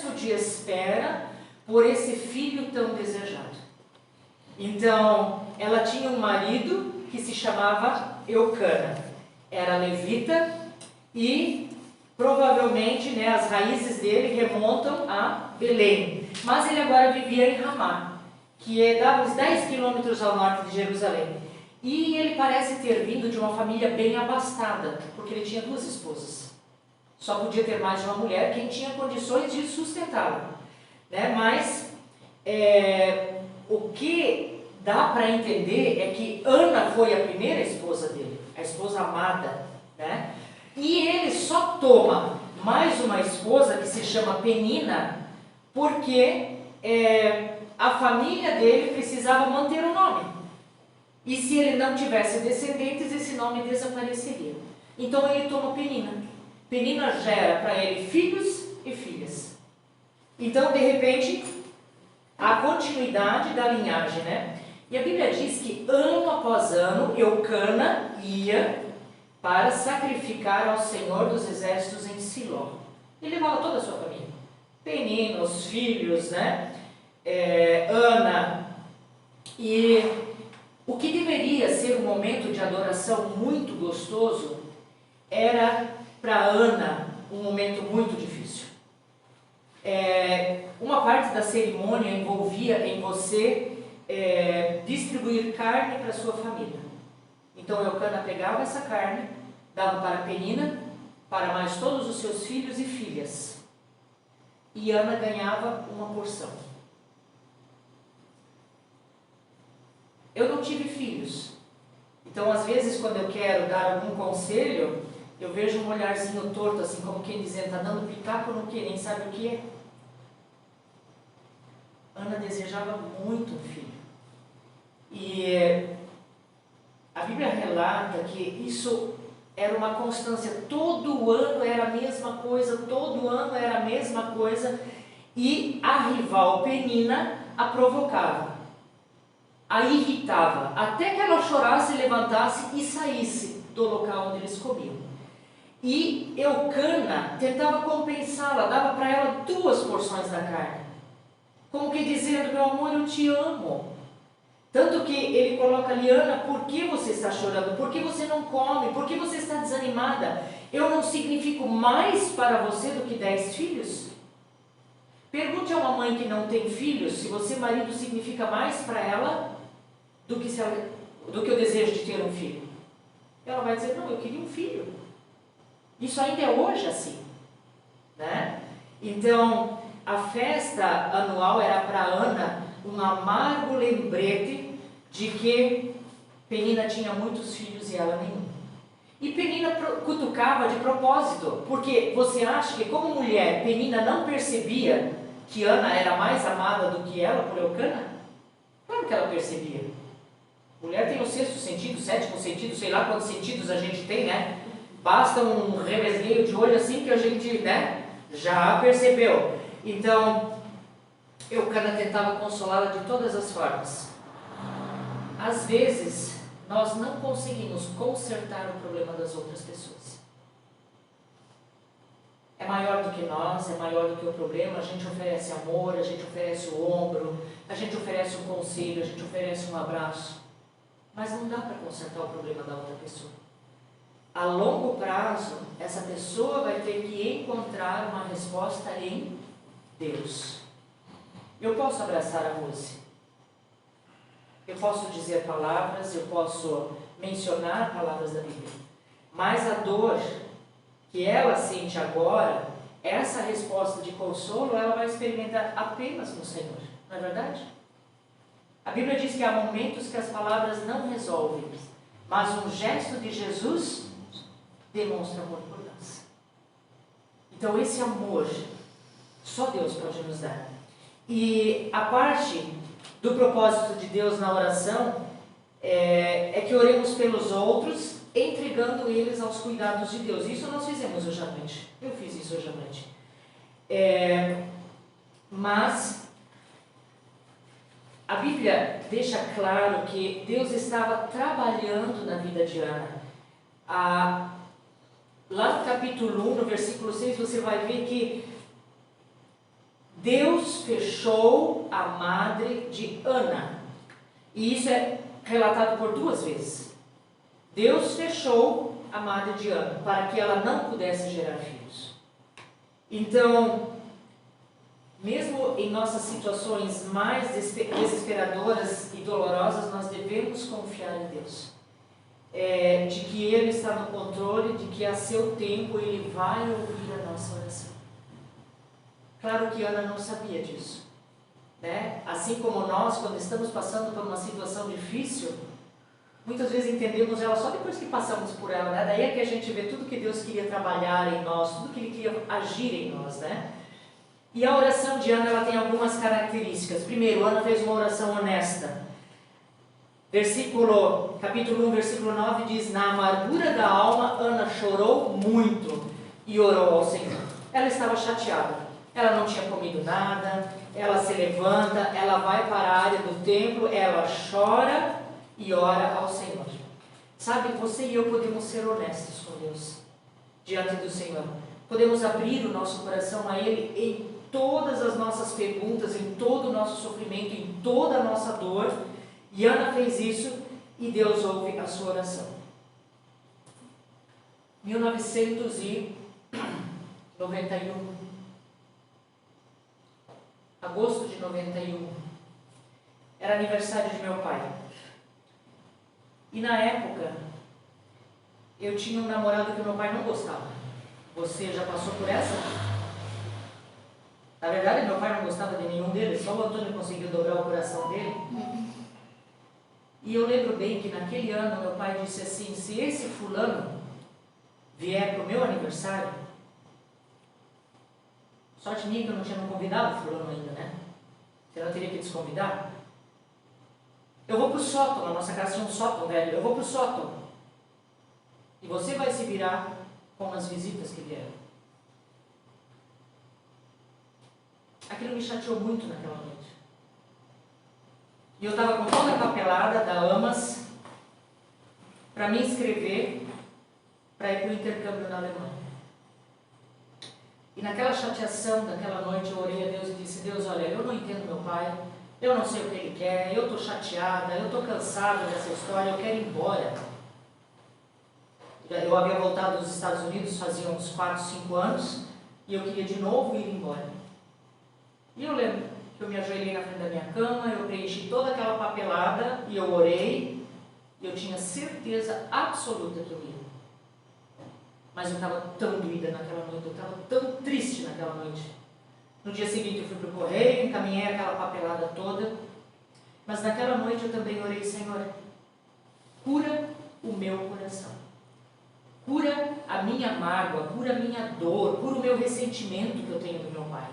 processo de espera por esse filho tão desejado. Então, ela tinha um marido que se chamava Eucana, era levita e provavelmente, né, as raízes dele remontam a Belém, mas ele agora vivia em Ramá, que dava uns 10 quilômetros ao norte de Jerusalém. E ele parece ter vindo de uma família bem abastada, porque ele tinha 2 esposas. Só podia ter mais de uma mulher, quem tinha condições de sustentá-lo, né? Mas o que dá para entender é que Ana foi a primeira esposa dele, a esposa amada, né? E ele só toma mais uma esposa que se chama Penina, porque a família dele precisava manter o nome. E se ele não tivesse descendentes, esse nome desapareceria. Então ele toma Penina. Penina gera para ele filhos e filhas. Então, de repente, a continuidade da linhagem, né? E a Bíblia diz que ano após ano, Eucana ia para sacrificar ao Senhor dos Exércitos em Siló. Ele levava toda a sua família. Penina, os filhos, né? Ana. E o que deveria ser um momento de adoração muito gostoso era para Ana um momento muito difícil. Uma parte da cerimônia envolvia em você distribuir carne para sua família. Então Eucana pegava essa carne, dava para Penina, para mais todos os seus filhos e filhas. E Ana ganhava uma porção. Eu não tive filhos. Então, às vezes, quando eu quero dar algum conselho, eu vejo um olharzinho torto, assim, como quem dizendo, está dando pitaco no que nem sabe o que é. Ana desejava muito um filho. E a Bíblia relata que isso era uma constância. Todo ano era a mesma coisa, todo ano era a mesma coisa. E a rival Penina a provocava, a irritava, até que ela chorasse, levantasse e saísse do local onde eles comiam. E Eucana tentava compensá-la, dava para ela 2 porções da carne, como que dizendo, meu amor, eu te amo. Tanto que ele coloca ali, Ana, por que você está chorando? Por que você não come? Por que você está desanimada? Eu não significo mais para você do que 10 filhos? Pergunte a uma mãe que não tem filhos, se você, marido, significa mais para ela do que o desejo de ter um filho. Ela vai dizer, não, eu queria um filho. Isso ainda é hoje assim, né? Então, a festa anual era para Ana um amargo lembrete de que Penina tinha muitos filhos e ela nenhum. E Penina cutucava de propósito, porque você acha que como mulher, Penina não percebia que Ana era mais amada do que ela por Eucana? Claro que ela percebia. Mulher tem o 6º sentido, 7º sentido, sei lá quantos sentidos a gente tem, né? Basta um revesgueio de olho assim que a gente, né, já percebeu. Então, Eucana tentava consolá-la de todas as formas. Às vezes, nós não conseguimos consertar o problema das outras pessoas. É maior do que nós, é maior do que o problema. A gente oferece amor, a gente oferece o ombro, a gente oferece um conselho, a gente oferece um abraço. Mas não dá para consertar o problema da outra pessoa. A longo prazo, essa pessoa vai ter que encontrar uma resposta em Deus. Eu posso abraçar a Rose, eu posso dizer palavras, eu posso mencionar palavras da Bíblia, mas a dor que ela sente agora, essa resposta de consolo, ela vai experimentar apenas no Senhor, não é verdade? A Bíblia diz que há momentos que as palavras não resolvem, mas um gesto de Jesus demonstra amor por nós. Então esse amor, só Deus pode nos dar. E a parte do propósito de Deus na oração é que oremos pelos outros, entregando eles aos cuidados de Deus. Isso nós fizemos hoje à noite. Eu fiz isso hoje à noite. Mas a Bíblia deixa claro que Deus estava trabalhando na vida de Ana. Lá no capítulo 1, no versículo 6, você vai ver que Deus fechou a madre de Ana. E isso é relatado por 2 vezes. Deus fechou a madre de Ana para que ela não pudesse gerar filhos. Então, mesmo em nossas situações mais desesperadoras e dolorosas, nós devemos confiar em Deus. De que Ele está no controle, de que a seu tempo Ele vai ouvir a nossa oração. Claro que Ana não sabia disso, né? Assim como nós, quando estamos passando por uma situação difícil, muitas vezes entendemos ela só depois que passamos por ela, né? Daí é que a gente vê tudo que Deus queria trabalhar em nós, tudo que Ele queria agir em nós, né? E a oração de Ana, ela tem algumas características. Primeiro, Ana fez uma oração honesta. Capítulo 1, versículo 9 diz: na amargura da alma, Ana chorou muito e orou ao Senhor. Ela estava chateada. Ela não tinha comido nada, ela se levanta, ela vai para a área do templo, ela chora e ora ao Senhor. Sabe, você e eu podemos ser honestos com Deus, diante do Senhor. Podemos abrir o nosso coração a Ele em todas as nossas perguntas, em todo o nosso sofrimento, em toda a nossa dor. E Ana fez isso e Deus ouve a sua oração. 1991. Agosto de 91, era aniversário de meu pai. E na época, eu tinha um namorado que meu pai não gostava. Você já passou por essa? Na verdade, meu pai não gostava de nenhum deles, só o Antônio conseguiu dobrar o coração dele. E eu lembro bem que naquele ano, meu pai disse assim: se esse fulano vier para o meu aniversário, sorte minha que eu não tinha convidado o fulano ainda, né? Você não teria que desconvidar? Eu vou para o sótão, na nossa casa tinha um sótão velho, eu vou para o sótão. E você vai se virar com as visitas que vieram. Aquilo me chateou muito naquela noite. E eu estava com toda a papelada da AMAS para me inscrever para ir para o intercâmbio na Alemanha. E naquela chateação daquela noite eu orei a Deus e disse: Deus, olha, eu não entendo meu pai, eu não sei o que ele quer, eu estou chateada, eu estou cansada dessa história, eu quero ir embora. Eu havia voltado dos Estados Unidos fazia uns 4, 5 anos e eu queria de novo ir embora. E eu lembro que eu me ajoelhei na frente da minha cama, eu preenchi toda aquela papelada e eu orei, e eu tinha certeza absoluta que eu ia. Mas eu estava tão doída naquela noite, eu estava tão triste naquela noite. No dia seguinte eu fui para o correio, encaminhei aquela papelada toda, mas naquela noite eu também orei: Senhor, cura o meu coração, cura a minha mágoa, cura a minha dor, cura o meu ressentimento que eu tenho do meu pai.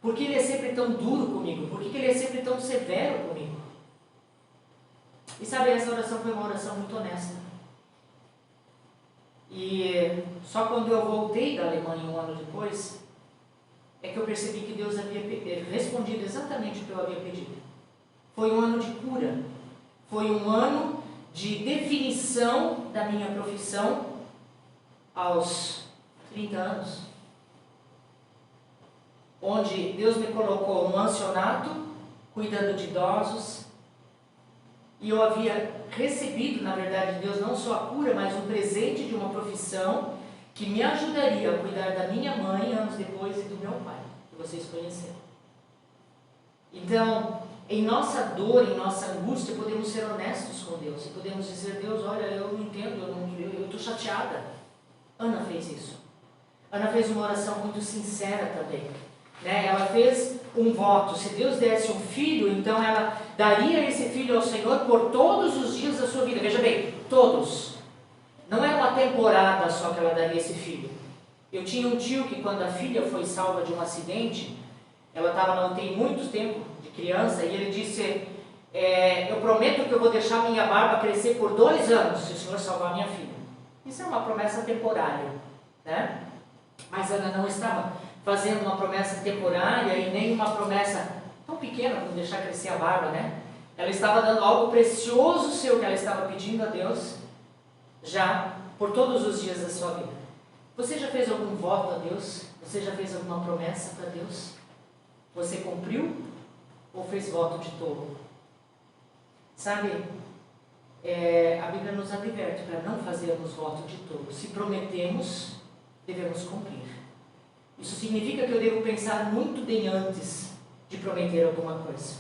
Por que ele é sempre tão duro comigo? Por que ele é sempre tão severo comigo? E sabe, essa oração foi uma oração muito honesta. E só quando eu voltei da Alemanha um ano depois, é que eu percebi que Deus havia respondido exatamente o que eu havia pedido. Foi um ano de cura, foi um ano de definição da minha profissão aos 30 anos, onde Deus me colocou no ancionato, cuidando de idosos, e eu havia recebido, na verdade, de Deus não só a cura, mas um presente de uma profissão que me ajudaria a cuidar da minha mãe anos depois e do meu pai, que vocês conheceram. Então, em nossa dor, em nossa angústia, podemos ser honestos com Deus e podemos dizer: Deus, olha, eu não entendo, eu estou chateada. Ana fez isso. Ana fez uma oração muito sincera também, né? Ela fez um voto: se Deus desse um filho, então ela daria esse filho ao Senhor por todos os dias da sua vida. Veja bem, todos. Não é uma temporada só que ela daria esse filho. Eu tinha um tio que, quando a filha foi salva de um acidente, ela estava na UTI muito tempo, de criança, e ele disse: eu prometo que eu vou deixar minha barba crescer por 2 anos, se o Senhor salvar minha filha. Isso é uma promessa temporária, né? Mas Ana não estava fazendo uma promessa temporária e nem uma promessa tão pequena como deixar crescer a barba, né? Ela estava dando algo precioso seu que ela estava pedindo a Deus já por todos os dias da sua vida. Você já fez algum voto a Deus? Você já fez alguma promessa para Deus? Você cumpriu ou fez voto de tolo? Sabe, a Bíblia nos adverte para não fazermos voto de tolo. Se prometemos, devemos cumprir. Isso significa que eu devo pensar muito bem antes de prometer alguma coisa.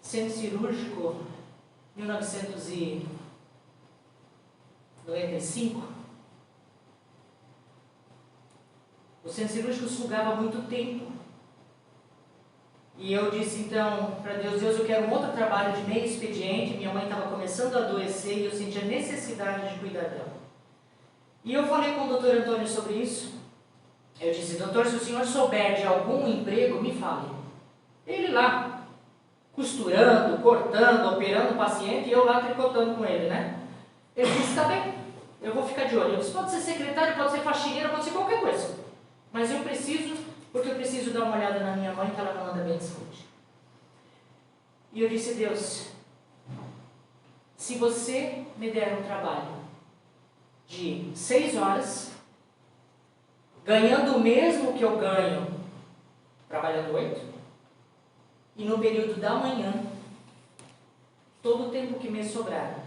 Centro Cirúrgico, 1995, o centro cirúrgico sugava muito tempo. E eu disse então para Deus, Deus, eu quero um outro trabalho de meio expediente. Minha mãe estava começando a adoecer e eu sentia necessidade de cuidar dela. E eu falei com o doutor Antônio sobre isso. Eu disse, doutor, se o senhor souber de algum emprego, me fale. Ele lá, costurando, cortando, operando o paciente, e eu lá tricotando com ele, né? Ele disse, tá bem, eu vou ficar de olho. Eu disse, pode ser secretário, pode ser faxineira, pode ser qualquer coisa. Mas eu preciso, porque eu preciso dar uma olhada na minha mãe, que ela não anda bem de saúde. E eu disse, Deus, se você me der um trabalho de 6 horas, ganhando o mesmo que eu ganho, trabalhando 8, e no período da manhã, todo o tempo que me sobrar,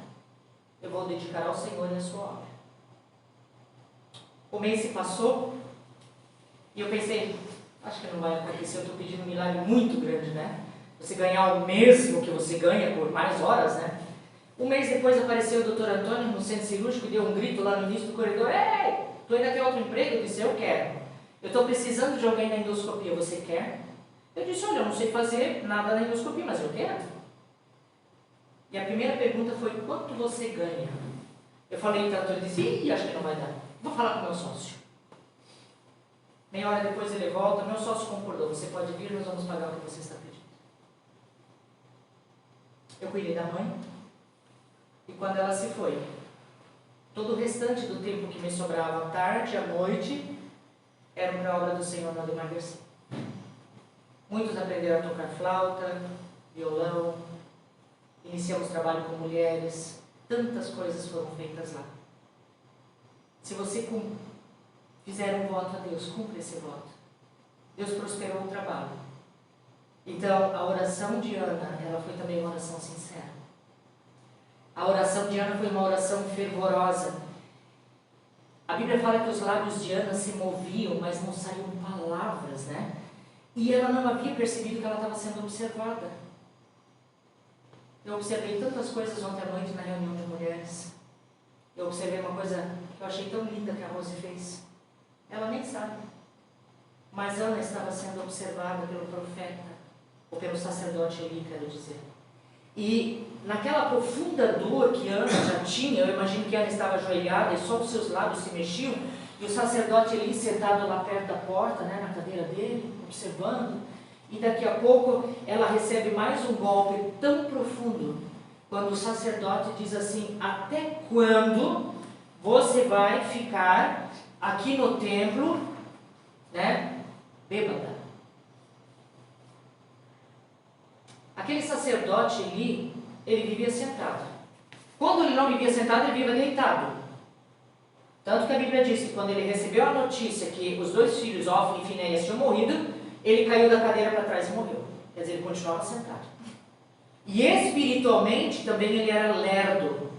eu vou dedicar ao Senhor e à sua obra. O mês se passou, e eu pensei, acho que não vai acontecer, eu estou pedindo um milagre muito grande, né? Você ganhar o mesmo que você ganha por mais horas, né? Um mês depois apareceu o doutor Antônio no centro cirúrgico e deu um grito lá no início do corredor, ei, tu ainda tem outro emprego? Eu disse, eu quero. Eu estou precisando de alguém na endoscopia, você quer? Eu disse, olha, eu não sei fazer nada na endoscopia, mas eu quero. E a primeira pergunta foi, quanto você ganha? Eu falei, então, ele disse, acho que não vai dar. Vou falar com o meu sócio. Meia hora depois ele volta, meu sócio concordou, você pode vir, nós vamos pagar o que você está pedindo. Eu cuidei da mãe, e quando ela se foi, todo o restante do tempo que me sobrava, à tarde, à noite, era para a obra do Senhor no Ademar Garcia. Muitos aprenderam a tocar flauta, violão, iniciamos trabalho com mulheres, tantas coisas foram feitas lá. Se você fizer um voto a Deus, cumpra esse voto. Deus prosperou o trabalho. Então, a oração de Ana, ela foi também uma oração sincera. A oração de Ana foi uma oração fervorosa. A Bíblia fala que os lábios de Ana se moviam, mas não saíam palavras, né? E ela não havia percebido que ela estava sendo observada. Eu observei tantas coisas ontem à noite na reunião de mulheres. Eu observei uma coisa que eu achei tão linda que a Rose fez. Ela nem sabe. Mas Ana estava sendo observada pelo profeta, ou pelo sacerdote Eli, quero dizer. E naquela profunda dor que Ana já tinha, eu imagino que Ana estava ajoelhada e só os seus lábios se mexiam, e o sacerdote Eli sentado lá perto da porta, né, na cadeira dele, observando, e daqui a pouco ela recebe mais um golpe tão profundo, quando o sacerdote diz assim, até quando você vai ficar aqui no templo, né, bêbada? Aquele sacerdote Eli, ele vivia sentado. Quando ele não vivia sentado, ele vivia deitado. Tanto que a Bíblia diz que quando ele recebeu a notícia que os 2 filhos, Ofni e Finéias, tinham morrido, ele caiu da cadeira para trás e morreu. Quer dizer, ele continuava sentado. E espiritualmente também ele era lerdo.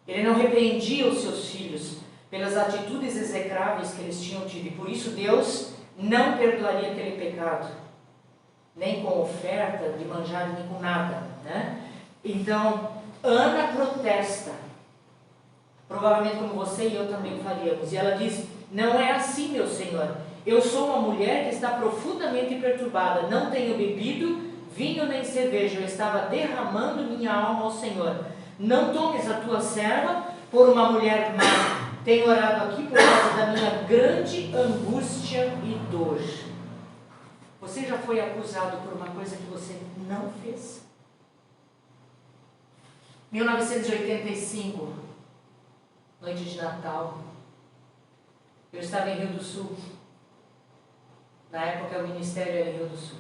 Ele não repreendia os seus filhos pelas atitudes execráveis que eles tinham tido. E por isso Deus não perdoaria aquele pecado. Nem com oferta de manjar, nem com nada, né? Então, Ana protesta. Provavelmente como você e eu também faríamos. E ela diz, não é assim, meu Senhor. Eu sou uma mulher que está profundamente perturbada. Não tenho bebido vinho nem cerveja. Eu estava derramando minha alma ao Senhor. Não tomes a tua serva por uma mulher má. Tenho orado aqui por causa da minha grande angústia e dor. Você já foi acusado por uma coisa que você não fez? 1985, noite de Natal, eu estava em Rio do Sul. Na época o ministério era em Rio do Sul.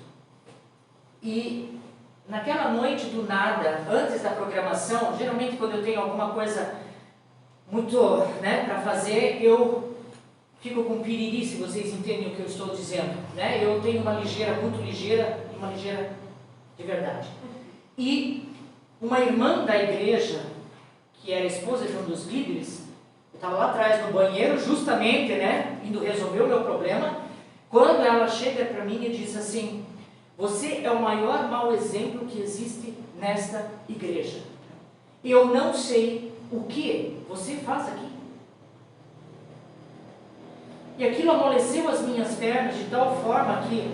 E naquela noite do nada, antes da programação, geralmente quando eu tenho alguma coisa muito, né, para fazer, eu fico com piriri, se vocês entendem o que eu estou dizendo, né? Eu tenho uma ligeira, muito ligeira, e uma ligeira de verdade. E uma irmã da igreja, que era esposa de um dos líderes, eu estava lá atrás no banheiro, justamente, né, indo resolver o meu problema, quando ela chega para mim e diz assim: você é o maior mau exemplo que existe nesta igreja. Eu não sei o que você faz aqui. E aquilo amoleceu as minhas pernas de tal forma que,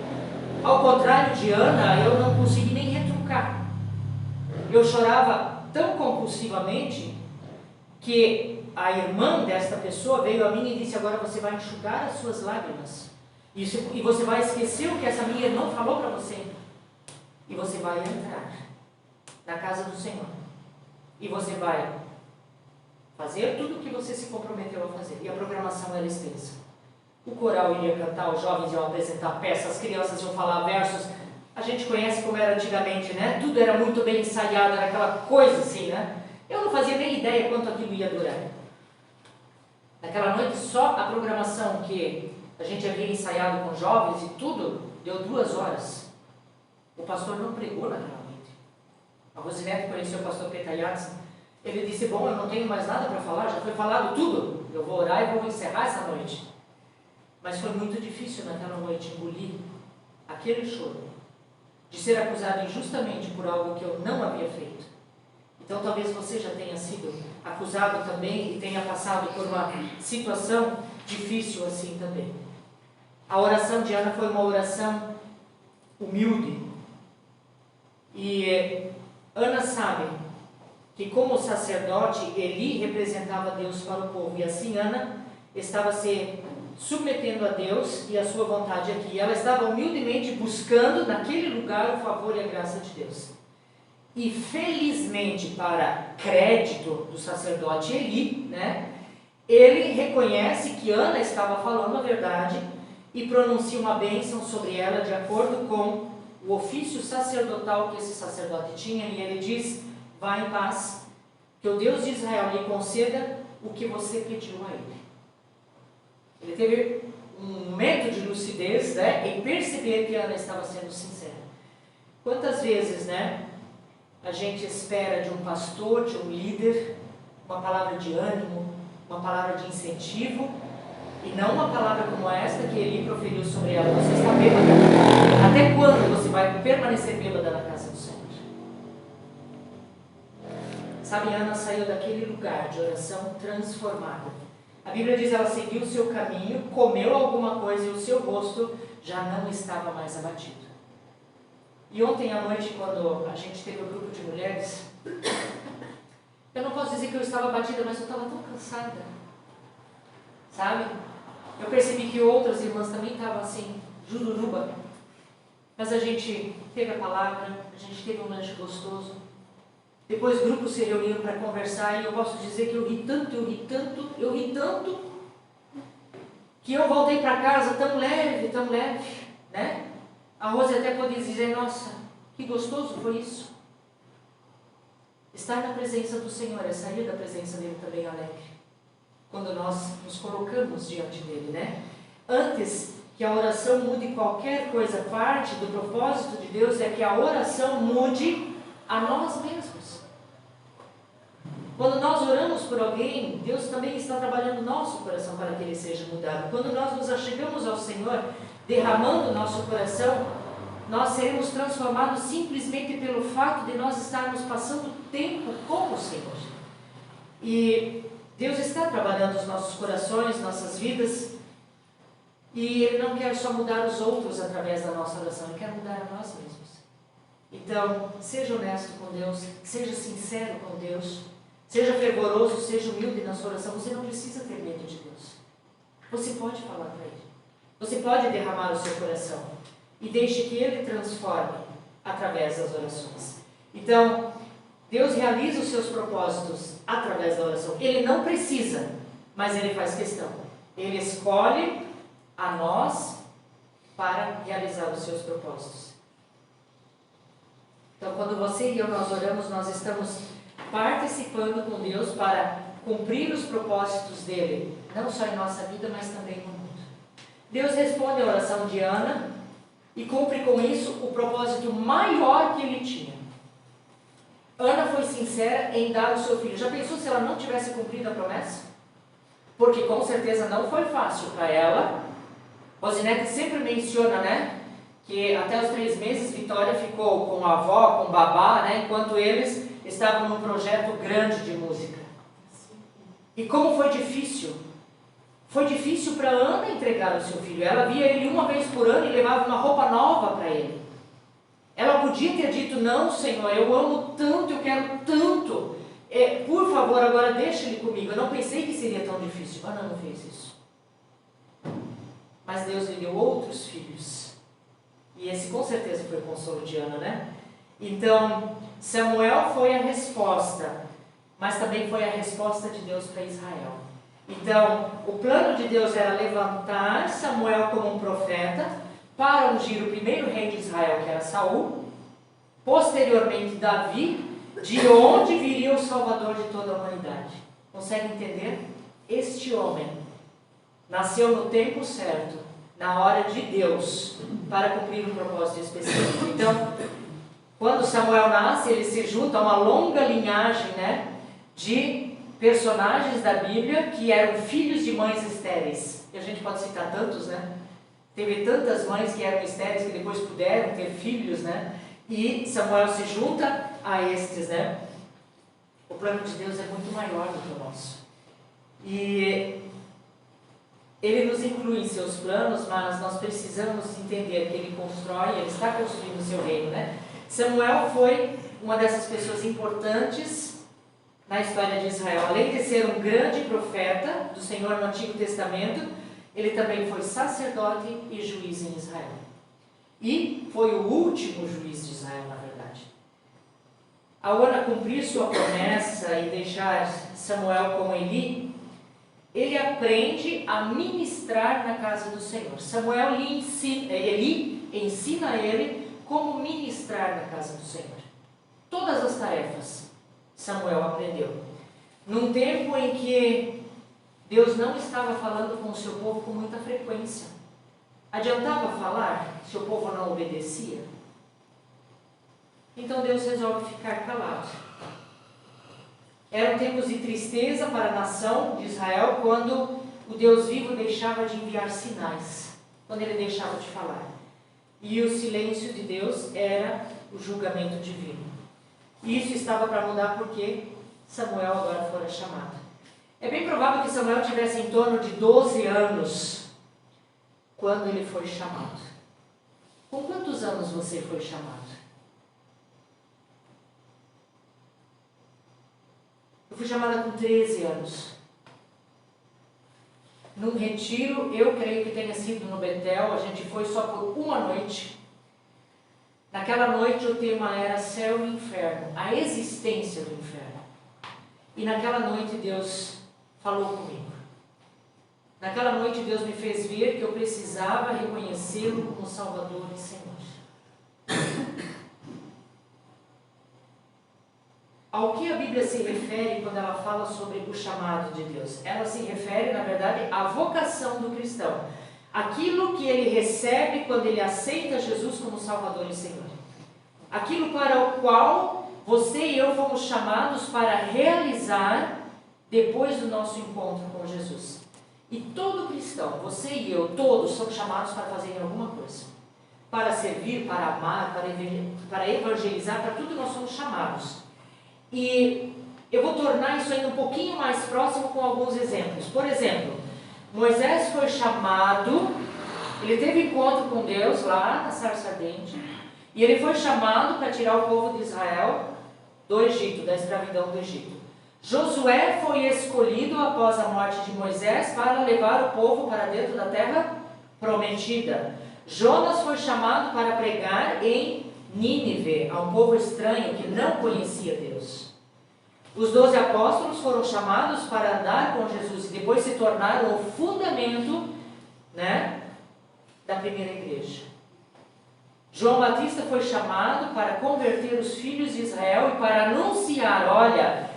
ao contrário de Ana, eu não consegui nem retrucar. Eu chorava tão compulsivamente que a irmã desta pessoa veio a mim e disse: agora você vai enxugar as suas lágrimas. E você vai esquecer o que essa minha irmã falou para você. E você vai entrar na casa do Senhor. E você vai fazer tudo o que você se comprometeu a fazer. E a programação era extensa. O coral iria cantar, os jovens iam apresentar peças, as crianças iam falar versos. A gente conhece como era antigamente, né? Tudo era muito bem ensaiado, era aquela coisa assim, né? Eu não fazia nem ideia quanto aquilo ia durar. Naquela noite, só a programação que a gente havia ensaiado com jovens e tudo, deu 2 horas. O pastor não pregou naquela noite. A Rosinete conheceu o pastor Petayatz. Ele disse: bom, eu não tenho mais nada para falar, já foi falado tudo. Eu vou orar e vou encerrar essa noite. Mas foi muito difícil naquela noite engolir aquele choro de ser acusado injustamente por algo que eu não havia feito. Então talvez você já tenha sido acusado também e tenha passado por uma situação difícil assim também. A oração de Ana foi uma oração humilde. E Ana sabe que, como sacerdote, Eli representava Deus para o povo. E assim Ana estava se submetendo a Deus e a sua vontade aqui. Ela estava humildemente buscando naquele lugar o favor e a graça de Deus. E felizmente, para crédito do sacerdote Eli, né, ele reconhece que Ana estava falando a verdade e pronuncia uma bênção sobre ela de acordo com o ofício sacerdotal que esse sacerdote tinha. E ele diz: vá em paz, que o Deus de Israel lhe conceda o que você pediu a ele. Ele teve um momento de lucidez, né, em perceber que Ana estava sendo sincera. Quantas vezes, né, a gente espera de um pastor, de um líder, uma palavra de ânimo, uma palavra de incentivo, e não uma palavra como esta que ele proferiu sobre ela: você está bêbada. Até quando você vai permanecer bêbada na casa do Senhor? Sabe, Ana saiu daquele lugar de oração transformada. A Bíblia diz: ela seguiu o seu caminho, comeu alguma coisa e o seu rosto já não estava mais abatido. E ontem à noite, quando a gente teve um grupo de mulheres, eu não posso dizer que eu estava abatida, mas eu estava tão cansada, sabe? Eu percebi que outras irmãs também estavam assim, jururuba. Mas a gente teve a palavra, a gente teve um lanche gostoso. Depois grupos se reuniram para conversar e eu posso dizer que eu ri tanto, que eu voltei para casa tão leve, né? A Rose até pode dizer: nossa, que gostoso foi isso. Estar na presença do Senhor é sair da presença dele também alegre. Quando nós nos colocamos diante dele, né? Antes que a oração mude qualquer coisa, parte do propósito de Deus é que a oração mude a nós mesmos. Quando nós oramos por alguém, Deus também está trabalhando o nosso coração para que ele seja mudado. Quando nós nos achegamos ao Senhor, derramando o nosso coração, nós seremos transformados simplesmente pelo fato de nós estarmos passando tempo com o Senhor. E Deus está trabalhando os nossos corações, nossas vidas, e Ele não quer só mudar os outros através da nossa oração, Ele quer mudar a nós mesmos. Então, seja honesto com Deus, seja sincero com Deus, seja fervoroso, seja humilde na sua oração. Você não precisa ter medo de Deus. Você pode falar para Ele. Você pode derramar o seu coração e deixe que Ele transforme através das orações. Então, Deus realiza os seus propósitos através da oração. Ele não precisa, mas Ele faz questão. Ele escolhe a nós para realizar os seus propósitos. Então, quando você e eu nós oramos, nós estamos participando com Deus para cumprir os propósitos dele, não só em nossa vida, mas também no mundo. Deus responde a oração de Ana e cumpre com isso o propósito maior que ele tinha. Ana foi sincera em dar o seu filho. Já pensou se ela não tivesse cumprido a promessa? Porque com certeza não foi fácil para ela. Rosinete sempre menciona, né, que até os 3 meses Vitória ficou com a avó, com o babá, né, enquanto eles estavam num projeto grande de música. E como foi difícil? Foi difícil para Ana entregar o seu filho. Ela via ele uma vez por ano e levava uma roupa nova para ele. Ela podia ter dito, não, Senhor, eu amo tanto, eu quero tanto. Por favor, agora deixa ele comigo. Eu não pensei que seria tão difícil. Ana não fez isso. Mas Deus lhe deu outros filhos. E esse com certeza foi o consolo de Ana, né? Então, Samuel foi a resposta, mas também foi a resposta de Deus para Israel. Então, o plano de Deus era levantar Samuel como um profeta para ungir o primeiro rei de Israel, que era Saul, posteriormente Davi, de onde viria o Salvador de toda a humanidade. Consegue entender? Este homem nasceu no tempo certo, na hora de Deus, para cumprir um propósito específico. Então, quando Samuel nasce, ele se junta a uma longa linhagem, né, de personagens da Bíblia que eram filhos de mães estéreis. E a gente pode citar tantos, né? Teve tantas mães que eram estéreis que depois puderam ter filhos, né? E Samuel se junta a estes, né? O plano de Deus é muito maior do que o nosso. E ele nos inclui em seus planos, mas nós precisamos entender que ele constrói, ele está construindo o seu reino, né? Samuel foi uma dessas pessoas importantes na história de Israel. Além de ser um grande profeta do Senhor no Antigo Testamento, ele também foi sacerdote e juiz em Israel. E foi o último juiz de Israel, na verdade. Ao Ana cumprir sua promessa e deixar Samuel com Eli, ele aprende a ministrar na casa do Senhor. Eli ensina a ele como ministrar na casa do Senhor. Todas as tarefas Samuel aprendeu. Num tempo em que Deus não estava falando com o seu povo com muita frequência. Adiantava falar se o povo não obedecia? Então Deus resolve ficar calado. Eram tempos de tristeza para a nação de Israel quando o Deus vivo deixava de enviar sinais, quando ele deixava de falar. E o silêncio de Deus era o julgamento divino. E isso estava para mudar porque Samuel agora fora chamado. É bem provável que Samuel tivesse em torno de 12 anos quando ele foi chamado. Com quantos anos você foi chamado? Eu fui chamada com 13 anos. Num retiro, eu creio que tenha sido no Betel, a gente foi só por uma noite. Naquela noite o tema era céu e inferno, a existência do inferno. E naquela noite Deus falou comigo. Naquela noite Deus me fez ver que eu precisava reconhecê-lo como Salvador e Senhor. Ao que a Bíblia se refere quando ela fala sobre o chamado de Deus? Ela se refere, na verdade, à vocação do cristão. Aquilo que ele recebe quando ele aceita Jesus como Salvador e Senhor. Aquilo para o qual você e eu fomos chamados para realizar depois do nosso encontro com Jesus. E todo cristão, você e eu, todos são chamados para fazerem alguma coisa. Para servir, para amar, para evangelizar, para tudo nós somos chamados. E eu vou tornar isso ainda um pouquinho mais próximo com alguns exemplos. Por exemplo, Moisés foi chamado, ele teve encontro com Deus lá na sarça ardente, e ele foi chamado para tirar o povo de Israel do Egito, da escravidão do Egito. Josué foi escolhido após a morte de Moisés para levar o povo para dentro da terra prometida. Jonas foi chamado para pregar em Nínive, a um povo estranho que não conhecia Deus. Os 12 apóstolos foram chamados para andar com Jesus e depois se tornaram o fundamento, né, da primeira igreja. João Batista foi chamado para converter os filhos de Israel e para anunciar, olha,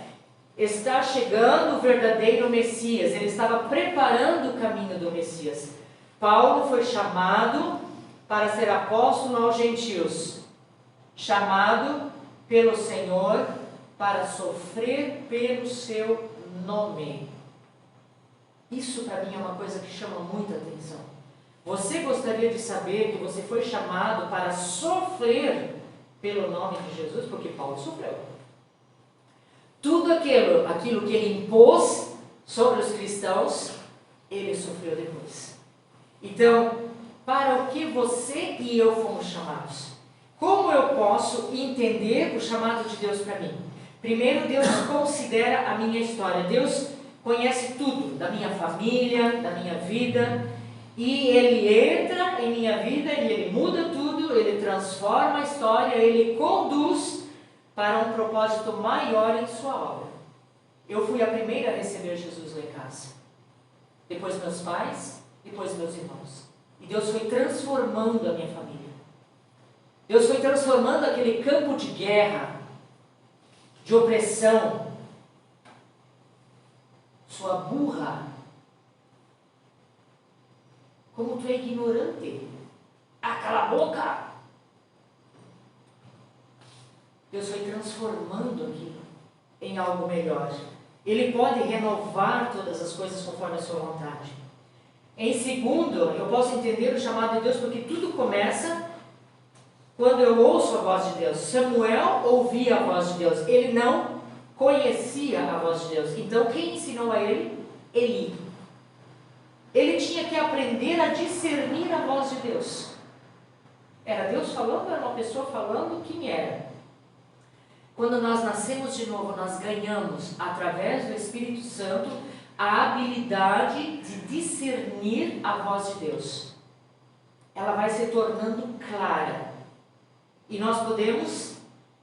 está chegando o verdadeiro Messias. Ele estava preparando o caminho do Messias. Paulo foi chamado para ser apóstolo aos gentios, chamado pelo Senhor para sofrer pelo seu nome. Isso para mim é uma coisa que chama muita atenção. Você gostaria de saber que você foi chamado para sofrer pelo nome de Jesus? Porque Paulo sofreu. Tudo aquilo que ele impôs sobre os cristãos, ele sofreu depois. Então, para o que você e eu fomos chamados? Como eu posso entender o chamado de Deus para mim? Primeiro, Deus considera a minha história. Deus conhece tudo da minha família, da minha vida, e Ele entra em minha vida e Ele muda tudo, Ele transforma a história, Ele conduz para um propósito maior em sua obra. Eu fui a primeira a receber Jesus lá em casa, depois meus pais, depois meus irmãos, e Deus foi transformando a minha família. Deus foi transformando aquele campo de guerra, de opressão. Sua burra, como tu é ignorante, cala a boca. Deus foi transformando aquilo em algo melhor. Ele pode renovar todas as coisas conforme a sua vontade. Em segundo, eu posso entender o chamado de Deus porque tudo começa quando eu ouço a voz de Deus. Samuel ouvia a voz de Deus, ele não conhecia a voz de Deus. Então quem ensinou a ele? Eli. Ele tinha que aprender a discernir a voz de Deus. Era Deus falando, era uma pessoa falando, quem era? Quando nós nascemos de novo, nós ganhamos, através do Espírito Santo, a habilidade de discernir a voz de Deus. Ela vai se tornando clara. E nós podemos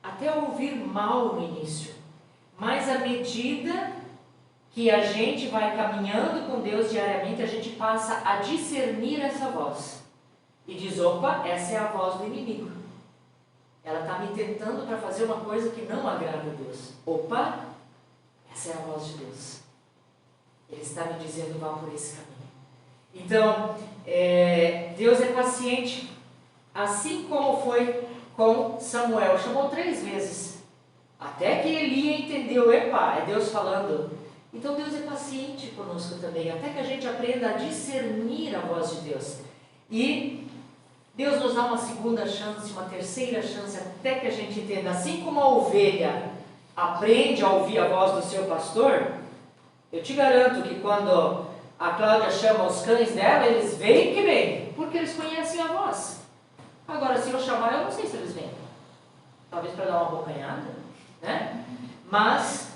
até ouvir mal no início, mas à medida que a gente vai caminhando com Deus diariamente, a gente passa a discernir essa voz. E diz, opa, essa é a voz do inimigo. Ela está me tentando para fazer uma coisa que não agrada a Deus. Opa, essa é a voz de Deus. Ele está me dizendo, vá por esse caminho. Então, Deus é paciente. Assim como foi com Samuel. Chamou 3 vezes. Até que Eli entendeu, epa, é Deus falando. Então Deus é paciente conosco também. Até que a gente aprenda a discernir a voz de Deus. E Deus nos dá uma segunda chance, uma terceira chance, até que a gente entenda. Assim como a ovelha aprende a ouvir a voz do seu pastor, eu te garanto que quando a Cláudia chama os cães dela, eles vêm que vêm, porque eles conhecem a voz. Agora, se eu chamar, eu não sei se eles vêm. Talvez para dar uma bocanhada, né? Mas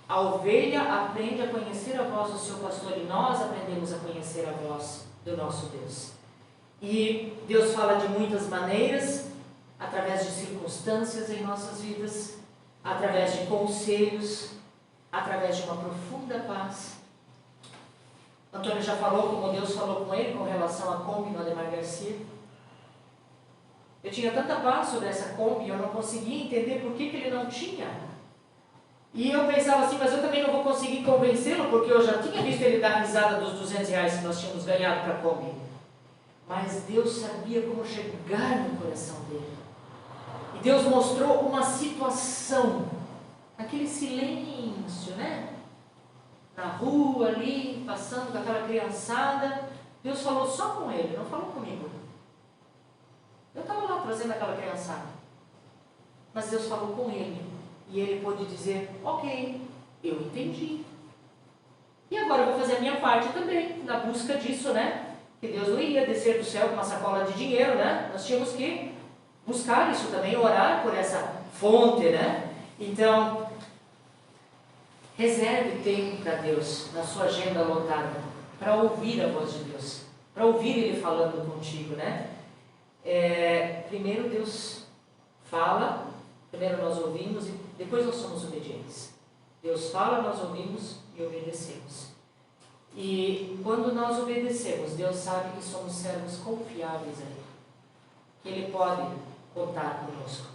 a ovelha aprende a conhecer a voz do seu pastor e nós aprendemos a conhecer a voz do nosso Deus. E Deus fala de muitas maneiras, através de circunstâncias em nossas vidas, através de conselhos, através de uma profunda paz. Antônio já falou como Deus falou com ele com relação à Kombi no Ademar Garcia. Eu tinha tanta paz sobre essa Kombi, eu não conseguia entender por que ele não tinha. E eu pensava assim, mas eu também não vou conseguir convencê-lo, porque eu já tinha visto ele dar risada dos R$200 que nós tínhamos ganhado para a Kombi. Mas Deus sabia como chegar no coração dele. E Deus mostrou uma situação, aquele silêncio, né? Na rua ali, passando com aquela criançada. Deus falou só com ele, não falou comigo. Eu estava lá trazendo aquela criançada. Mas Deus falou com ele. E ele pôde dizer, ok, eu entendi. E agora eu vou fazer a minha parte também, na busca disso, né? Que Deus não ia descer do céu com uma sacola de dinheiro, né? Nós tínhamos que buscar isso também, orar por essa fonte, né? Então, reserve tempo para Deus na sua agenda lotada, para ouvir a voz de Deus, para ouvir Ele falando contigo, né? Primeiro Deus fala, primeiro nós ouvimos e depois nós somos obedientes. Deus fala, nós ouvimos e obedecemos. E quando nós obedecemos, Deus sabe que somos servos confiáveis a Ele, que Ele pode contar conosco.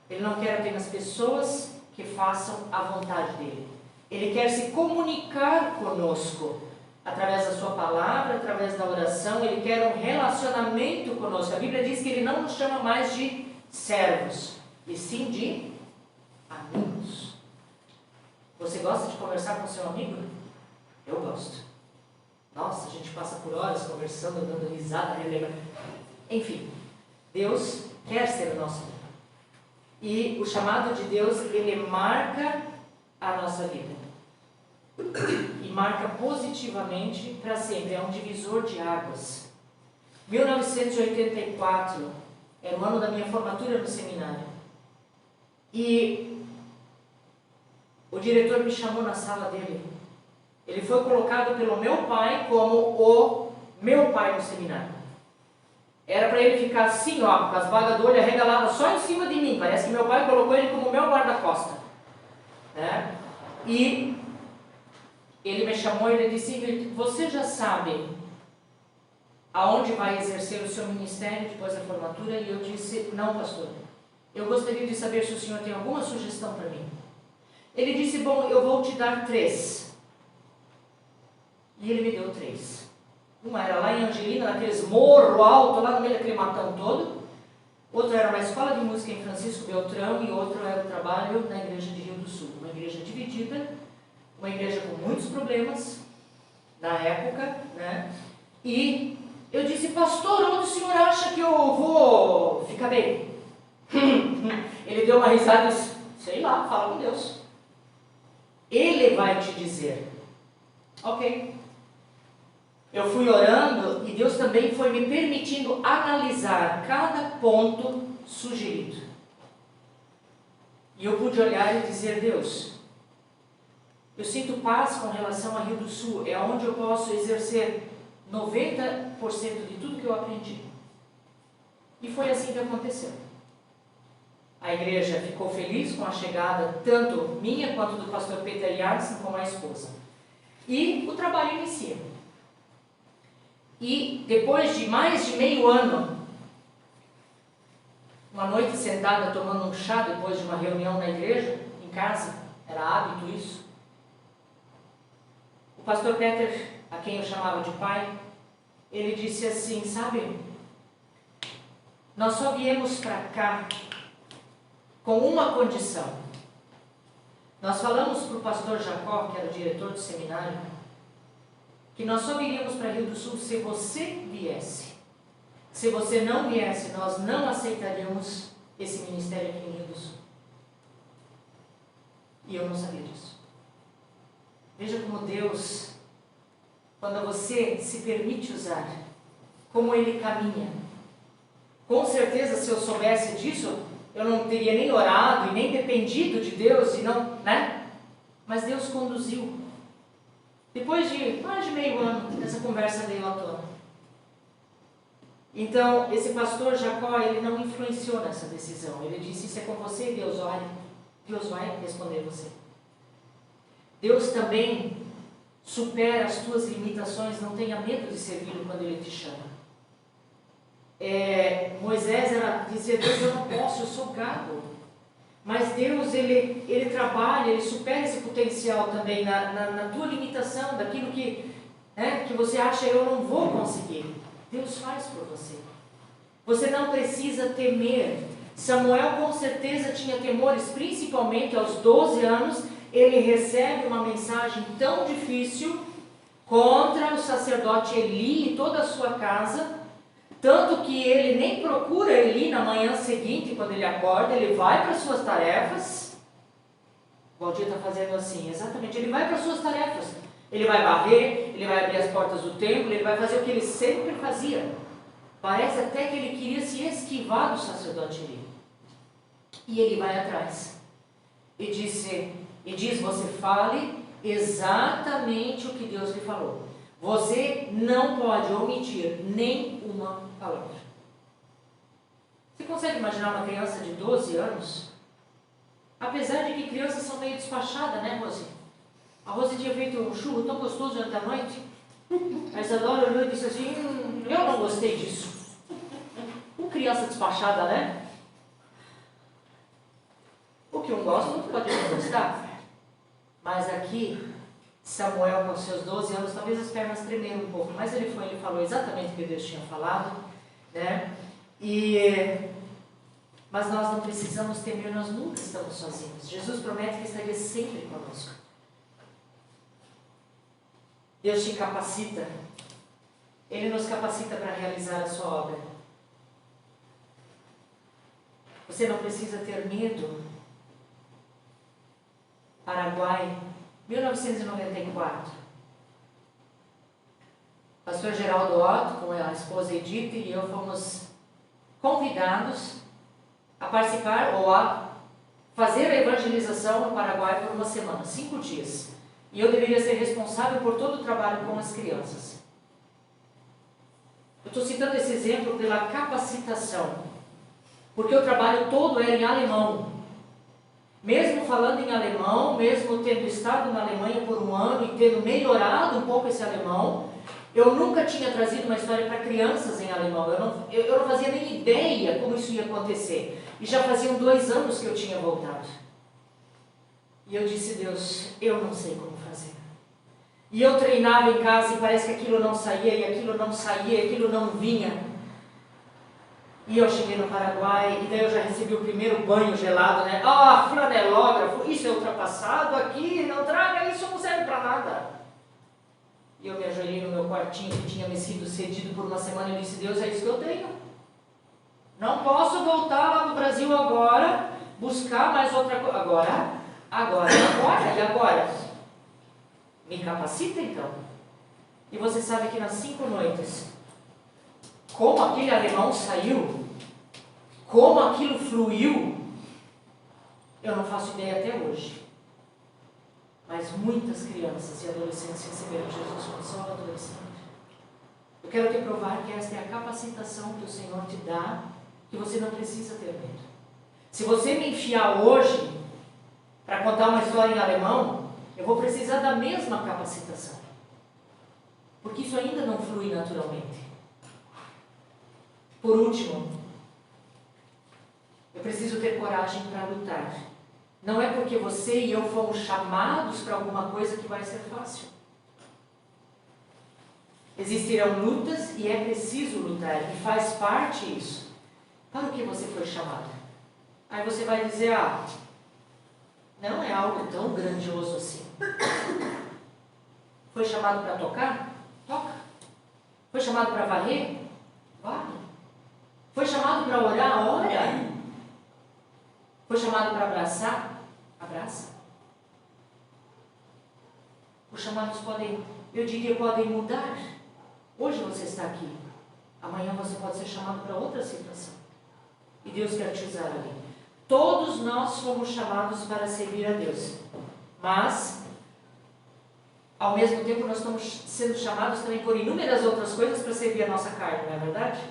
Ele não quer apenas pessoas que façam a vontade dele. Ele quer se comunicar conosco através da sua palavra, através da oração. Ele quer um relacionamento conosco. A Bíblia diz que ele não nos chama mais de servos, e sim de amigos. Você gosta de conversar com seu amigo? Eu gosto. Nossa, a gente passa por horas conversando, dando risada, relembrando. Enfim, Deus quer ser o nosso amigo. E o chamado de Deus, ele marca a nossa vida. E marca positivamente para sempre. É um divisor de águas. 1984 era o ano da minha formatura no seminário. E o diretor me chamou na sala dele. Ele foi colocado pelo meu pai como o meu pai no seminário. Era para ele ficar assim, ó, com as bagas do olho arregaladas só em cima de mim. Parece que meu pai colocou ele como meu guarda-costa. Né? E ele me chamou e ele disse: você já sabe aonde vai exercer o seu ministério depois da formatura? E eu disse: não, pastor. Eu gostaria de saber se o senhor tem alguma sugestão para mim. Ele disse: bom, eu vou te dar 3. E ele me deu 3. Uma era lá em Angelina, naqueles morro alto, lá no meio daquele matão todo. Outra era uma escola de música em Francisco Beltrão. E outro era o trabalho na igreja de Rio do Sul. Uma igreja dividida, uma igreja com muitos problemas na época, né? E eu disse: pastor, onde o senhor acha que eu vou ficar bem? Ele deu uma risada e disse: sei lá, fala com Deus. Ele vai te dizer. Ok. Eu fui orando e Deus também foi me permitindo analisar cada ponto sugerido. E eu pude olhar e dizer: Deus, eu sinto paz com relação a Rio do Sul. É onde eu posso exercer 90% de tudo que eu aprendi. E foi assim que aconteceu. A igreja ficou feliz com a chegada, tanto minha quanto do pastor Peter Jansen, com a esposa. E o trabalho inicia. E depois de mais de meio ano, uma noite sentada tomando um chá depois de uma reunião na igreja, em casa, era hábito isso. O pastor Peter, a quem eu chamava de pai, ele disse assim: sabe, nós só viemos para cá com uma condição. Nós falamos para o pastor Jacó, que era o diretor do seminário, que nós só viríamos para Rio do Sul se você viesse. Se você não viesse, nós não aceitaríamos esse ministério aqui em Rio do Sul. E eu não sabia disso. Veja como Deus, quando você se permite usar, como Ele caminha. Com certeza, se eu soubesse disso, eu não teria nem orado e nem dependido de Deus, e não, né? Mas Deus conduziu. Depois de mais de meio ano, essa conversa veio à tona. Então, esse pastor Jacó, ele não influenciou nessa decisão. Ele disse: isso é com você, Deus, olhe. Deus vai responder você. Deus também supera as tuas limitações. Não tenha medo de servi-lo quando Ele te chama. Moisés dizia: Deus, eu não posso, eu sou gago. Mas Deus, ele trabalha, Ele supera esse potencial também na tua limitação, daquilo que você acha: eu não vou conseguir. Deus faz por você. Você não precisa temer. Samuel com certeza tinha temores, principalmente aos 12 anos. Ele recebe uma mensagem tão difícil contra o sacerdote Eli e toda a sua casa, tanto que ele nem procura Eli na manhã seguinte, quando ele acorda. Ele vai para as suas tarefas. O Valdir está fazendo assim, exatamente, ele vai para as suas tarefas. Ele vai varrer, ele vai abrir as portas do templo, ele vai fazer o que ele sempre fazia. Parece até que ele queria se esquivar do sacerdote Eli. E ele vai atrás. E diz: você fale exatamente o que Deus lhe falou. Você não pode omitir nem uma palavra. Você consegue imaginar uma criança de 12 anos? Apesar de que crianças são meio despachadas, né, Rose? A Rose tinha feito um churro tão gostoso ontem à noite. A Isadora olhou e disse assim: eu não gostei disso. Criança despachada, né? O que um gosta, o outro pode não gostar. Mas aqui, Samuel, com seus 12 anos, talvez as pernas tremeram um pouco, mas ele falou exatamente o que Deus tinha falado, né? Mas nós não precisamos temer, nós nunca estamos sozinhos. Jesus promete que estaria sempre conosco. Deus te capacita. Ele nos capacita para realizar a sua obra. Você não precisa ter medo. Paraguai, 1994. Pastor Geraldo Otto, com a esposa Edith e eu fomos convidados a participar ou a fazer a evangelização no Paraguai por uma semana, 5 dias. E eu deveria ser responsável por todo o trabalho com as crianças. Eu estou citando esse exemplo pela capacitação, porque o trabalho todo era em alemão. Mesmo falando em alemão, mesmo tendo estado na Alemanha por um ano e tendo melhorado um pouco esse alemão, eu nunca tinha trazido uma história para crianças em alemão. Eu não fazia nem ideia como isso ia acontecer. E já faziam 2 anos que eu tinha voltado. E eu disse, Deus, eu não sei como fazer. E eu treinava em casa e parece que aquilo não saía, e aquilo não saía, e aquilo não vinha. E eu cheguei no Paraguai, e daí eu já recebi o primeiro banho gelado, né? Flanelógrafo, isso é ultrapassado aqui, não traga, isso não serve para nada. E eu me ajoelhei no meu quartinho, que tinha me sido cedido por uma semana, e disse, Deus, é isso que eu tenho. Não posso voltar lá no Brasil agora, buscar mais outra coisa. E agora? Me capacita então. E você sabe que nas 5 noites, como aquele alemão saiu, como aquilo fluiu, eu não faço ideia até hoje. Mas muitas crianças e adolescentes receberam Jesus como só adolescente. Eu quero te provar que esta é a capacitação que o Senhor te dá, que você não precisa ter medo. Se você me enfiar hoje para contar uma história em alemão, eu vou precisar da mesma capacitação. Porque isso ainda não flui naturalmente. Por último, eu preciso ter coragem para lutar. Não é porque você e eu fomos chamados para alguma coisa que vai ser fácil. Existirão lutas e é preciso lutar, e faz parte isso. Para o que você foi chamado? Aí você vai dizer, não é algo tão grandioso assim. Foi chamado para tocar? Toca. Foi chamado para varrer? Varre. Foi chamado para orar? Ora. Foi chamado para abraçar? Abraça. Os chamados podem mudar. Hoje você está aqui. Amanhã você pode ser chamado para outra situação. E Deus quer te usar ali. Todos nós fomos chamados para servir a Deus. Mas, ao mesmo tempo, nós estamos sendo chamados também por inúmeras outras coisas para servir a nossa carne, não é verdade?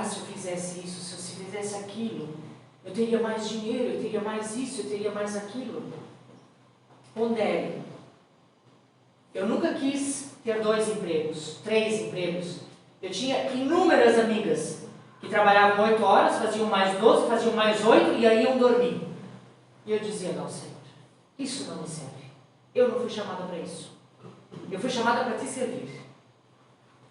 Se eu fizesse isso, se eu fizesse aquilo, eu teria mais dinheiro, eu teria mais isso, eu teria mais aquilo. Pondere. Eu nunca quis ter 2 empregos, 3 empregos. Eu tinha inúmeras amigas que trabalhavam 8 horas, faziam mais 12, faziam mais 8 e aí iam dormir. E eu dizia, não, Senhor, isso não me serve. Eu não fui chamada para isso. Eu fui chamada para te servir.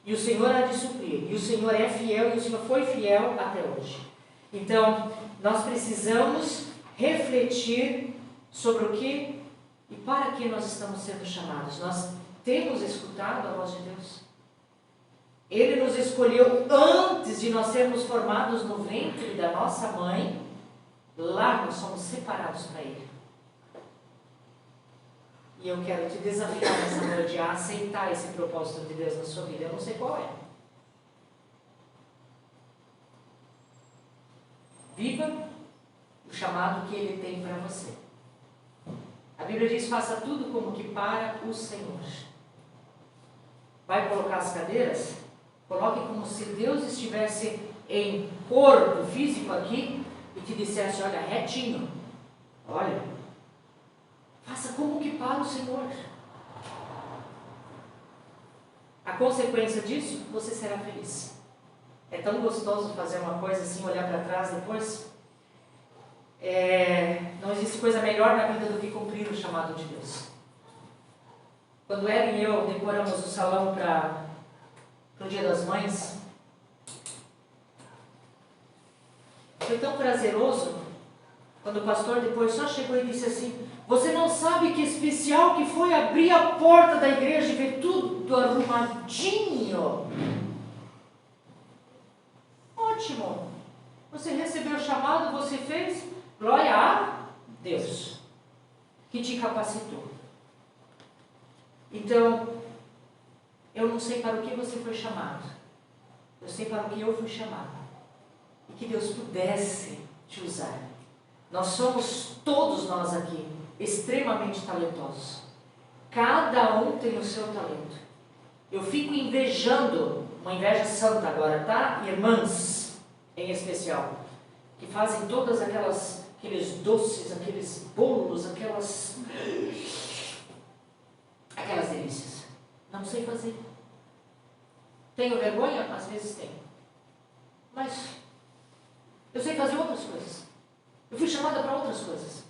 E o Senhor há de suprir. E o Senhor é fiel e o Senhor foi fiel até hoje. Então, nós precisamos refletir sobre o que e para que nós estamos sendo chamados. Nós temos escutado a voz de Deus. Ele nos escolheu antes de nós sermos formados no ventre da nossa mãe. Lá nós somos separados para Ele. E eu quero te desafiar nessa noite a aceitar esse propósito de Deus na sua vida. Eu não sei qual é. Viva o chamado que Ele tem para você. A Bíblia diz, faça tudo como que para o Senhor. Vai colocar as cadeiras? Coloque como se Deus estivesse em corpo físico aqui e te dissesse, olha, retinho. Olha, faça como que para o Senhor. A consequência disso, você será feliz. É tão gostoso fazer uma coisa assim, olhar para trás depois. Não existe coisa melhor na vida do que cumprir o chamado de Deus. Quando ela e eu decoramos o salão para o Dia das Mães, foi tão prazeroso quando o pastor depois só chegou e disse assim: você não sabe que especial que foi abrir a porta da igreja e ver tudo arrumadinho? Ótimo! Você recebeu o chamado, você fez, glória a Deus, que te capacitou. Então, eu não sei para o que você foi chamado, eu sei para o que eu fui chamado. E que Deus pudesse te usar. Nós somos, todos nós aqui, extremamente talentosos. Cada um tem o seu talento. Eu fico invejando, uma inveja santa agora, tá? Irmãs, em especial, que fazem todas aqueles doces, aqueles bolos, aquelas delícias. Não sei fazer. Tenho vergonha? Às vezes tenho. Mas eu sei fazer outras coisas. Eu fui chamada para outras coisas.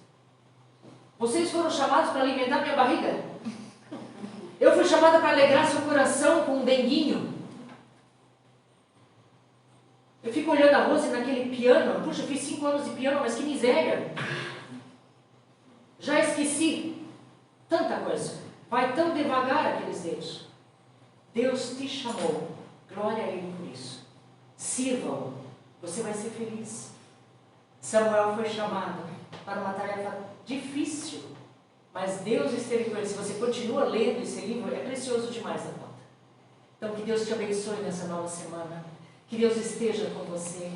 Vocês foram chamados para alimentar minha barriga. Eu fui chamada para alegrar seu coração com um denguinho. Eu fico olhando a Rose naquele piano. Puxa, eu fiz 5 anos de piano, mas que miséria. Já esqueci tanta coisa. Vai tão devagar aqueles dedos. Deus te chamou. Glória a Ele por isso. Sirva-o. Você vai ser feliz. Samuel foi chamado para uma tarefa difícil, mas Deus esteve com ele. Se você continua lendo esse livro, é precioso demais na conta. Então, que Deus te abençoe nessa nova semana. Que Deus esteja com você.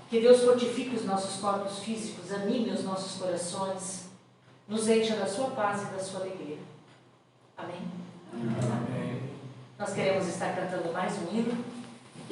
Que Deus fortifique os nossos corpos físicos, anime os nossos corações, nos encha da sua paz e da sua alegria. Amém? Amém. Nós queremos estar cantando mais um hino.